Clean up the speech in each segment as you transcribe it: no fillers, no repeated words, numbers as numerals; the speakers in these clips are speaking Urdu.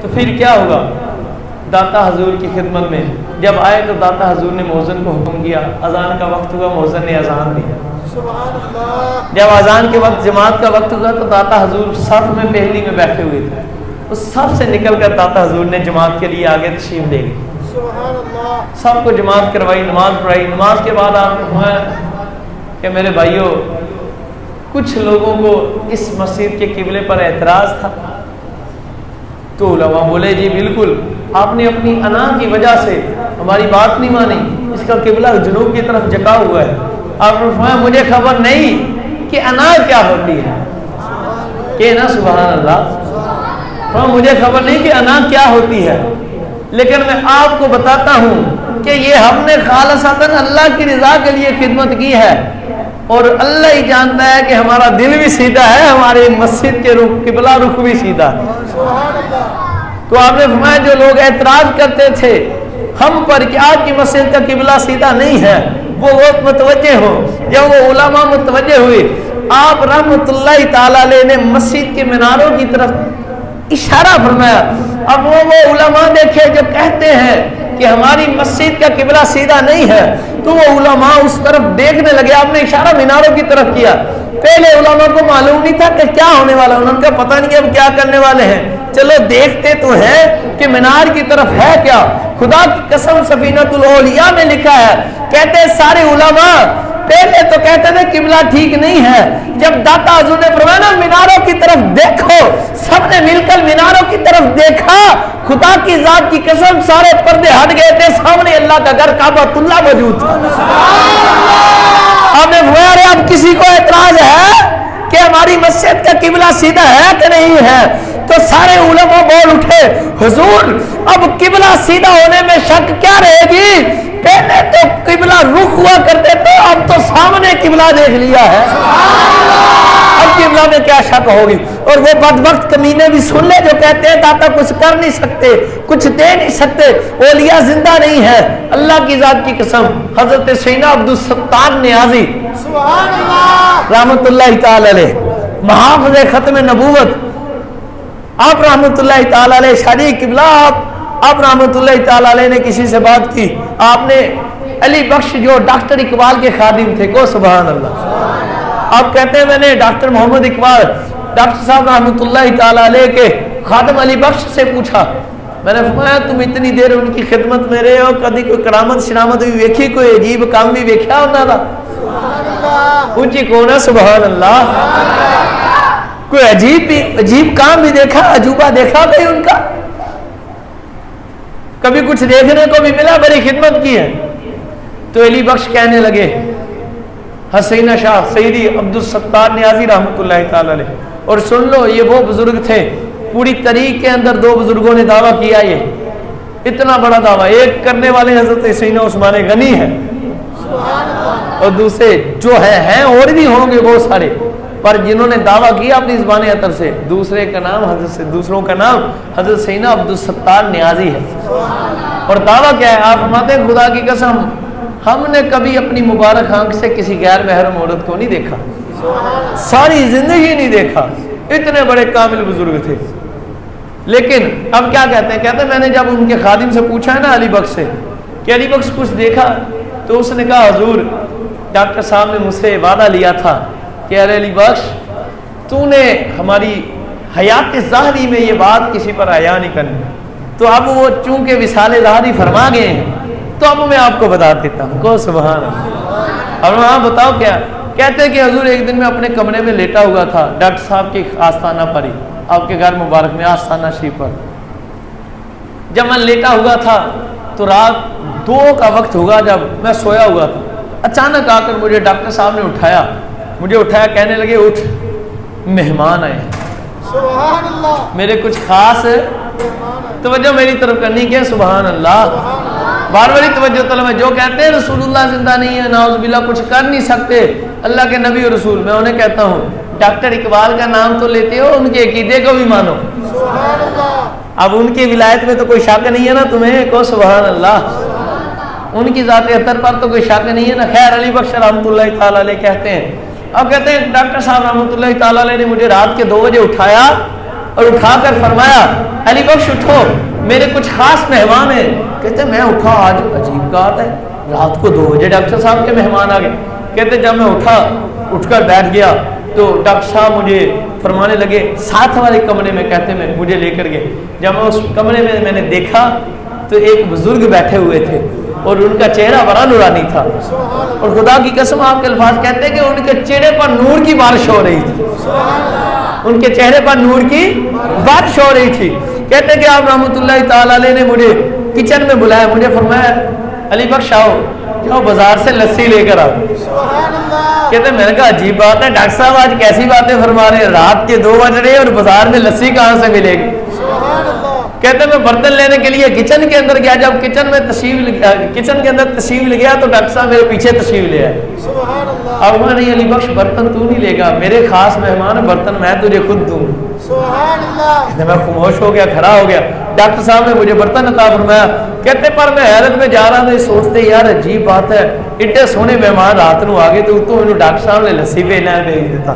تو پھر کیا ہوگا؟ داتا حضور کی خدمت میں جب آئے تو داتا حضور نے مؤذن کو حکم کیا، اذان کا وقت ہوا، مؤذن نے اذان دی۔ جب اذان کے وقت جماعت کا وقت ہوا تو داتا حضور صف میں پہلی میں بیٹھے ہوئے تھے، اس صف سے نکل کر داتا حضور نے جماعت کے لیے آگے تشریف لے گئی، سب کو جماعت کروائی، نماز پڑھائی۔ نماز کے بعد آپ نے فرمایا کہ میرے بھائیوں، کچھ لوگوں کو اس مسجد کے قبلے پر اعتراض تھا، تو علماء بولے جی بالکل، آپ نے اپنی انا کی وجہ سے ہماری بات نہیں مانی، اس کا قبلہ جنوب کی طرف جھکا ہوا ہے۔ آپ نے فرمایا مجھے خبر نہیں کہ انا کیا ہوتی ہے، کہ نا سبحان اللہ، مجھے خبر نہیں کہ انا کیا ہوتی ہے، لیکن میں آپ کو بتاتا ہوں کہ یہ ہم نے خالصتاً اللہ کی رضا کے لیے خدمت کی ہے، اور اللہ ہی جانتا ہے کہ ہمارا دل بھی سیدھا ہے، ہمارے مسجد کے قبلہ رخ بھی سیدھا ہے۔ تو آپ نے فرمایا جو لوگ اعتراض کرتے تھے ہم پر کہ آپ کی مسجد کا قبلہ سیدھا نہیں ہے، وہ متوجہ ہو۔ جب وہ علماء متوجہ ہوئے، آپ رحمت اللہ تعالی علیہ نے مسجد کے میناروں کی طرف اشارہ فرمایا۔ اب وہ علماء دیکھے جو کہتے ہیں کہ ہماری مسجد کا قبلہ سیدھا نہیں ہے، تو وہ علماء اس طرف دیکھنے لگے۔ آپ نے اشارہ میناروں کی طرف کیا۔ پہلے علماء کو معلوم نہیں تھا کہ کیا ہونے والا، انہوں نے کہا پتہ نہیں اب کیا کرنے والے ہیں، چلو دیکھتے تو ہیں کہ مینار کی طرف ہے کیا۔ خدا کی قسم سفینۃ الاولیاء میں لکھا ہے، کہتے ہیں سارے علماء پہلے تو کہتے تھے قبلہ ٹھیک نہیں ہے، جب داتا حضور نے فرمایا نا میناروں کی طرف دیکھو، سب نے مل کر میناروں کی طرف دیکھا، خدا کی ذات کی قسم سارے پردے ہٹ گئے تھے، سامنے اللہ کا گھر کعبۃ اللہ موجود تھا۔ آپ نے فرمایا اب کسی کو اعتراض ہے کہ ہماری مسجد کا قبلہ سیدھا ہے کہ نہیں ہے؟ تو سارے علماء بول اٹھے حضور اب قبلہ سیدھا ہونے میں شک کیا رہے گی، پہلے تو قبلہ رخ ہوا کرتے تھے، اب تو سامنے قبلہ دیکھ لیا ہے، اب قبلہ میں کیا شک ہوگی۔ اور وہ بدبخت کمینے بھی سن لے جو کہتے ہیں داتا کچھ کر نہیں سکتے، کچھ دے نہیں سکتے، اولیاء زندہ نہیں ہے۔ اللہ کی ذات کی قسم حضرت سیدنا عبدالستار نیازی رحمت اللہ تعالی علیہ، محافظ ختم نبوت، آپ رحمت اللہ تعالی علیہ شادی قبلہ، آپ رحمت اللہ تعالی علیہ نے کسی سے بات کی، آپ نے علی بخش جو ڈاکٹر اقبال کے خادم تھے، کو سبحان اللہ، آپ کہتے ہیں میں نے ڈاکٹر محمد اقبال ڈاکٹر صاحب رحمت اللہ تعالی علیہ کے خادم علی بخش سے پوچھا، میں نے فرمایا تم اتنی دیر ان کی خدمت میں رہے ہو، کبھی کوئی کرامت شرامت بھی ویکھی، کوئی عجیب کام بھی ویکھا ہونا تھا؟ اونچی کون ہے سبحان اللہ، کوئی عجیب کام بھی دیکھا، عجوبہ دیکھا بھائی ان کا، کبھی کچھ دیکھنے کو بھی ملا، بڑی خدمت کی ہے۔ تو علی بخش کہنے لگے حسینہ شاہ سیدی عبدالستار نیازی رحمت اللہ تعالی علیہ، اور سن لو یہ وہ بزرگ تھے، پوری تاریخ کے اندر دو بزرگوں نے دعویٰ کیا، یہ اتنا بڑا دعویٰ، ایک کرنے والے حضرت سیدنا عثمان غنی ہے، اور دوسرے جو ہیں اور بھی ہوں گے بہت سارے، پر جنہوں نے دعویٰ کیا اپنی زبان اطہر سے، دوسروں کا نام حضرت سیدنا عبدالستار نیازی ہے۔ اور دعویٰ کیا ہے؟ آپ فرماتے ہیں خدا کی قسم ہم نے کبھی اپنی مبارک آنکھ سے کسی غیر محرم عورت کو نہیں دیکھا، ساری زندگی نہیں دیکھا، اتنے بڑے کامل بزرگ تھے۔ لیکن اب کیا کہتے ہیں میں نے جب ان کے خادم سے پوچھا ہے نا علی بخش سے کہ علی بخش کچھ دیکھا، تو اس نے کہا حضور ڈاکٹر صاحب نے مجھ سے وعدہ لیا تھا کہ ارے علی بخش تو نے ہماری حیات ظاہری میں یہ بات کسی پر عیا نہیں کرنی، تو اب وہ چونکہ وصال ظاہری فرما گئے ہیں تو اب میں آپ کو بتا دیتا ہوں، کو سبحان اللہ۔ اور وہاں بتاؤ کیا کہتے ہیں کہ حضور ایک دن میں اپنے کمرے میں لیٹا ہوا تھا ڈاکٹر صاحب کے آستانہ پر ہی، آپ کے گھر مبارک میں آستانہ شریف پر، جب میں لیٹا ہوا تھا تو رات 2 کا وقت ہوگا، جب میں سویا ہوا تھا، اچانک آ کر مجھے ڈاکٹر صاحب نے اٹھایا، کہنے لگے اٹھ مہمان آئے ہیں، سبحان اللہ، میرے کچھ خاص توجہ میری طرف کرنی کہ سبحان اللہ، بار باری توجہ طلب ہے۔ جو کہتے ہیں رسول اللہ زندہ نہیں ہے، نعوذ باللہ کچھ کر نہیں سکتے اللہ کے نبی اور رسول، میں انہیں کہتا ہوں ڈاکٹر اقبال کا نام تو لیتے ہو، ان کے عقیدے کو بھی مانو، سبحان اللہ، اب ان کی ولایت میں تو کوئی شک نہیں ہے نا تمہیں، کو سبحان اللہ، ان کی ذات اطہر پر تو کوئی شک نہیں ہے نا۔ خیر علی بخش رحمۃ اللہ تعالی علیہ کہتے ہیں، اب کہتے ہیں ڈاکٹر صاحب رحمۃ اللہ تعالی علیہ نے مجھے رات کے 2 بجے اٹھایا اور اٹھا کر فرمایا علی بخش اٹھو میرے کچھ خاص مہمان ہیں. کہتے میں اٹھا, آج عجیب بات ہے, رات کو 2 بجے ڈاکٹر صاحب کے مہمان آ گئے. کہتے جب میں اٹھ کر بیٹھ گیا تو ڈاکٹر صاحب مجھے فرمانے لگے ساتھ والے کمرے میں, کہتے میں مجھے لے کر گئے. جب میں اس کمرے میں نے دیکھا تو ایک بزرگ بیٹھے ہوئے تھے اور ان کا چہرہ بڑا نورانی تھا, اور خدا کی قسم آپ کے الفاظ کہتے ہیں کہ ان کے چہرے پر نور کی بارش ہو رہی تھی, ان کے چہرے پر نور کی بارش ہو رہی تھی. کہتے کہ آپ رحمۃ اللہ تعالی علیہ نے مجھے کچن میں بلایا, مجھے فرمایا علی بخش آؤ, جاؤ بازار سے لسی لے کر آؤ. کہتے میں نے کہا عجیب بات ہے ڈاکٹر صاحب آج کیسی باتیں فرما رہے ہیں, رات کے 2 بج رہے ہیں اور بازار میں لسی کہاں سے ملے گی. کہتے میں برتن لینے کے لیے کچن کے اندر گیا, جب کچن کے اندر تشریف لے گیا تو ڈاکٹر صاحب میرے پیچھے تشریف لے آئے. اب میں نہیں علی بخش برتن تو نہیں لے گا, میرے خاص مہمان, برتن میں تجھے خود دوں گا. میں خاموش ہو گیا, کھڑا ہو گیا. ڈاکٹر صاحب نے مجھے برتن عطا فرمایا. کہتے پر میں حیرت میں جا رہا تھا, سوچتے یار عجیب بات ہے, اتنے سونے مہمان رات نو آگے تو انہوں ڈاکٹر صاحب نے لسی پہ بھیج دیتا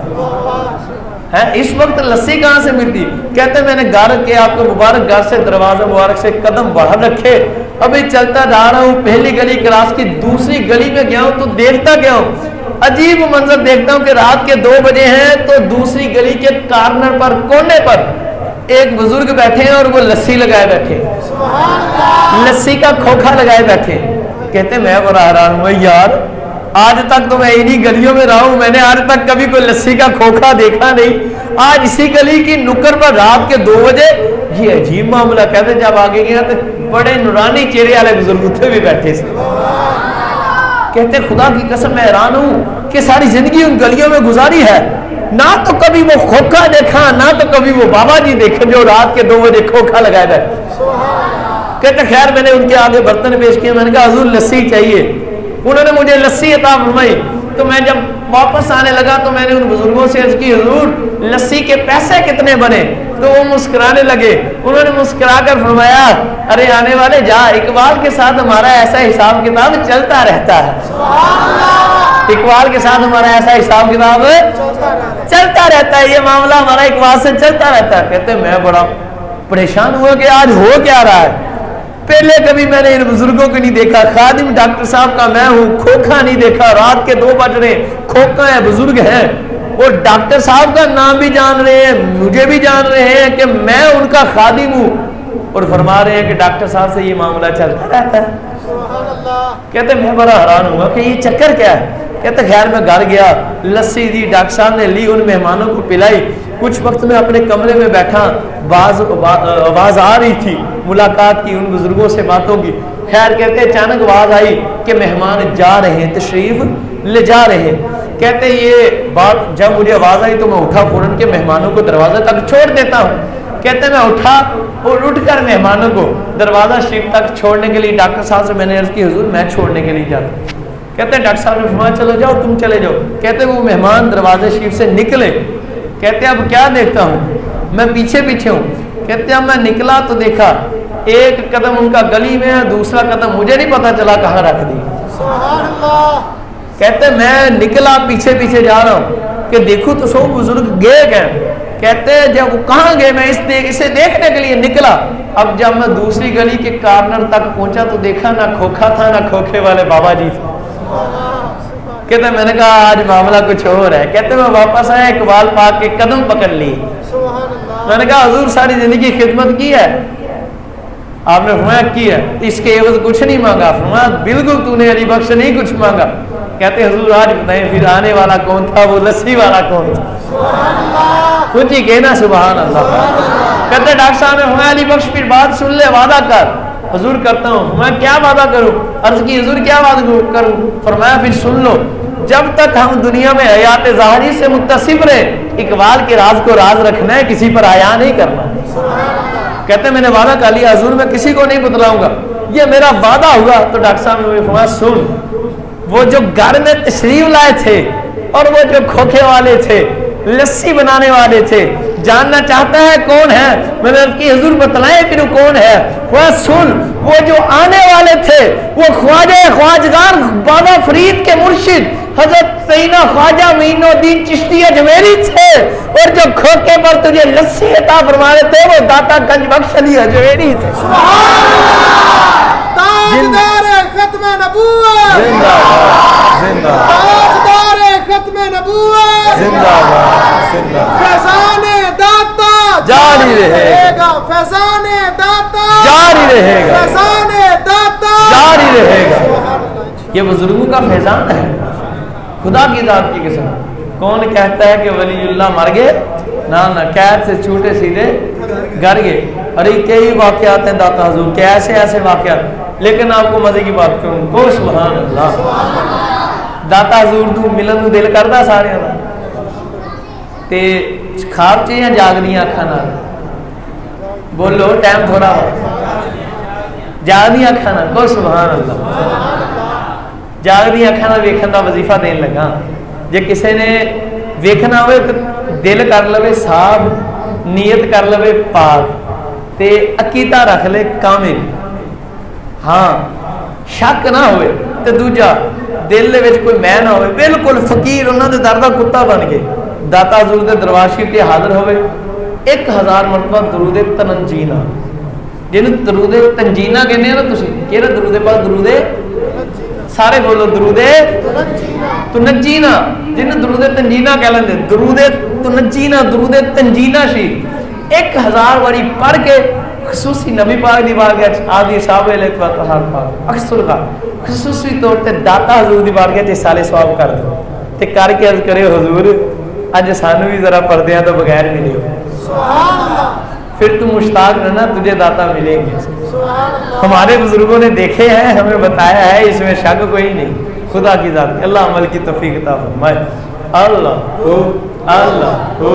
ہے, اس وقت لسی کہاں سے ملتی. کہتے میں نے گھر کے آپ کو مبارک گھر سے دروازہ مبارک سے قدم بڑھا رکھے, ابھی چلتا جا رہا ہوں, پہلی گلی کراس کی دوسری گلی میں گیا ہوں تو دیکھتا گیا ہوں, عجیب منظر دیکھتا ہوں کہ رات کے 2 بجے ہیں تو دوسری گلی کے کارنر پر, کونے پر ایک بزرگ بیٹھے ہیں اور وہ لسی لگائے بیٹھے, لسی کا کھوکھا لگائے بیٹھے. کہتے میں بڑا حیران ہوں یار, آج تک تو میں انہی گلیوں میں رہا ہوں, میں نے آج تک کبھی کوئی لسی کا کھوکھا دیکھا نہیں, آج اسی گلی کی نکر پر رات کے 2 بجے یہ عجیب معاملہ. کہتے جب آگے گیا تو بڑے نورانی چہرے والے بزرگ تھے بھی بیٹھے سے. کہتے خدا کی قسم میں حیران ہوں کہ ساری زندگی ان گلیوں میں گزاری ہے, نہ تو کبھی وہ کھوکھا دیکھا, نہ تو کبھی وہ بابا جی دیکھے جو رات کے 2 بجے کھوکھا لگائے بیٹھے. کہتے خیر میں نے ان کے آگے برتن پیش کیا, میں نے کہا حضور لسی چاہیے. انہوں نے مجھے لسی عطا فرمائی. تو میں جب واپس آنے لگا تو میں نے ان بزرگوں سے عرض کی حضور لسی کے پیسے کتنے بنے. تو وہ مسکرانے لگے. انہوں نے مسکرا کر فرمایا ارے آنے والے جا, اقبال کے ساتھ ہمارا ایسا حساب کتاب چلتا رہتا ہے. اقبال کے ساتھ ہمارا ایسا حساب کتاب چلتا رہتا ہے, یہ معاملہ ہمارا اقبال سے چلتا رہتا ہے. کہتے میں بڑا پریشان ہوا کہ آج ہو کیا رہا ہے, پہلے کبھی میں نے ان بزرگوں کو نہیں دیکھا, خادم ڈاکٹر صاحب کا میں ہوں, کھوکھا نہیں دیکھا, رات کے 2 بج رہے, کھوکھا ہے, بزرگ ہے, اور ڈاکٹر صاحب کا نام بھی جان رہے ہیں, مجھے بھی جان رہے ہیں کہ میں ان کا خادم ہوں, اور فرما رہے ہیں کہ ڈاکٹر صاحب سے یہ معاملہ چلتا رہتا ہے. کہتے میں بڑا حیران ہوا کہ یہ چکر کیا ہے. کہتے خیر میں گھر گیا, لسی دی, ڈاکٹر صاحب نے لی, ان مہمانوں کو پلائی. کچھ وقت میں اپنے کمرے میں بیٹھا, آواز آ رہی تھی ملاقات کی, ان بزرگوں سے باتوں کی. خیر کہتے اچانک آواز آئی کہ مہمان جا رہے ہیں, تشریف لے جا رہے ہیں. کہتے یہ بات جب مجھے آواز آئی تو میں اٹھا, فوراً کے مہمانوں کو دروازے تک چھوڑ دیتا ہوں. کہتے میں اٹھا اور اٹھ کر مہمانوں کو دروازہ شریف تک چھوڑنے کے لیے ڈاکٹر صاحب سے میں نے عرض کی حضور میں چھوڑنے کے لیے جاتا ہوں. کہتے ڈاکٹر صاحب نے فرمایا چلو جاؤ, تم چلے جاؤ. کہتے وہ مہمان دروازے شریف سے نکلے. کہتے اب کیا دیکھتا ہوں, میں پیچھے پیچھے ہوں. کہتے اب میں نکلا تو دیکھا ایک قدم ان کا گلی میں ہے, دوسرا قدم مجھے نہیں پتا چلا کہاں رکھ دی. کہتے میں نکلا پیچھے پیچھے جا رہا ہوں کہ دیکھوں تو سو بزرگ گئے. کہتے جب وہ کہاں گئے, میں اسے دیکھنے کے لیے نکلا. اب جب میں دوسری گلی کے کارنر تک پہنچا تو دیکھا نہ کھوکھا تھا نہ کھوکھے والے بابا جی تھے. کہتے میں نے کہا آج معاملہ کچھ اور ہے. کہتے میں واپس آیا, اقبال پاک کے قدم پکڑ لی. میں نے کہا حضور ساری زندگی خدمت کی ہے. آپ نے فرمایا کی ہے, اس کے عوض کچھ نہیں مانگا. فرمایا بالکل تو نے علی بخش نہیں کچھ مانگا. کہتے حضور آج بتائیں پھر آنے والا کون تھا, وہ لسی والا کون تھا. کچھ ہی کہنا سبحان اللہ. کہتے ڈاکٹر صاحب نے فرمایا علی بخش پھر بات سن لے, وعدہ کر. حضور کرتا ہوں. میں کیا وعدہ کروں؟ عرض کی حضور کیا وعدہ کروں؟ فرمایا پھر سن لو, جب تک ہم دنیا میں حیات ظاہری سے متصف رہے, اقبال کے راز کو راز رکھنا ہے, کسی پر حیا نہیں کرنا. کہتے میں نے وعدہ کر لیا حضور, میں کسی کو نہیں بتلاؤں گا, یہ میرا وعدہ ہوا. تو ڈاکٹر صاحب نے فرمایا سن, وہ جو گھر میں تشریف لائے تھے اور وہ جو کھوکھے والے تھے, لسی بنانے والے تھے, جاننا چاہتا ہے کون ہے؟ میں نے عرض کی حضور بتلائیں پھر وہ کون ہے؟ وہ سن، وہ جو آنے والے تھے وہ خواجہ خواجگان بابا فرید کے مرشد حضرت سیدنا خواجہ معین الدین چشتی اجمیری تھے، اور جو کھوکے پر تجھے لسی عطا فرمانے تھے وہ داتا گنج بخش علی اجمیری تھے۔ تاجدار ختم نبوت، زندہ باد، زندہ باد، تاجدار ختم نبوت، زندہ باد، زندہ باد، فیضان داتا جاری رہے گا، فیضان داتا جاری رہے گا، فیضان داتا جاری رہے گا۔ یہ بزرگوں کا فیضان ہے، خدا کی ذات کی قسم۔ کون کہتا ہے کہ ولی اللہ مر گئے؟ نہ نہ، قید سے چھوٹے سیدھے گھر گئے۔ ارے کئی واقعات ہیں داتا حضور کے، ایسے ایسے واقعات، لیکن آپ کو مزے کی بات کہوں کو سبحان اللہ، داتا حضور تو ملن تو دل کرتا سارے دا تے خواب چ یا جاگدیاں اکھاں نال؟ بولو ٹائم تھوڑا ہوا، جاگدیاں اکھاں نال کو سبحان اللہ، جاگدیاں اکھاں نال ویکھن دا وظیفہ دین لگا۔ جے کسے نے ویکھنا ہوئے تو دل کر لوے صاف، نیت کر لوے پاک، تے عقیدہ رکھ لے کامل، ہاں شک نہ ہوئے، تے دوجا دل دے وچ کوئی میں نہ ہوئے، بالکل فقیر انہاں دے در دا کتا بن کے داتا حضور دے دربار شریف تے حاضر ہوئے، 1000 مرتبہ درود تنجینا، جنوں درود تنجینا کہنے ہیں نا تسی، کہڑا درود پاک؟ درود سارے بولو، درود تنجینا، جنوں درود تنجینا کہہ لیندے، درود تنجینا، درود تنجینا شریف 1000 واری پڑھ کے خصوصی نبی پاک دی بارگاہ وچ آدھی صاحب علیہ وطہار پاک اکثر کا خصوصی طور تے داتا حضور دی بارگاہ وچ سالے ثواب کر دو تے کر کے عرض کرے حضور اج سانو بھی ذرا پردیاں تو بغیر ملے ہو، سبحان اللہ، پھر تو مشتاق رہنا تجھے داتا ملیں گے۔ ہمارے بزرگوں نے دیکھے ہیں، ہمیں بتایا ہے، اس میں شک کوئی نہیں۔ خدا کی ذات، اللہ عمل کی توفیق عطا فرمائے۔ اللہ ہو، اللہ ہو۔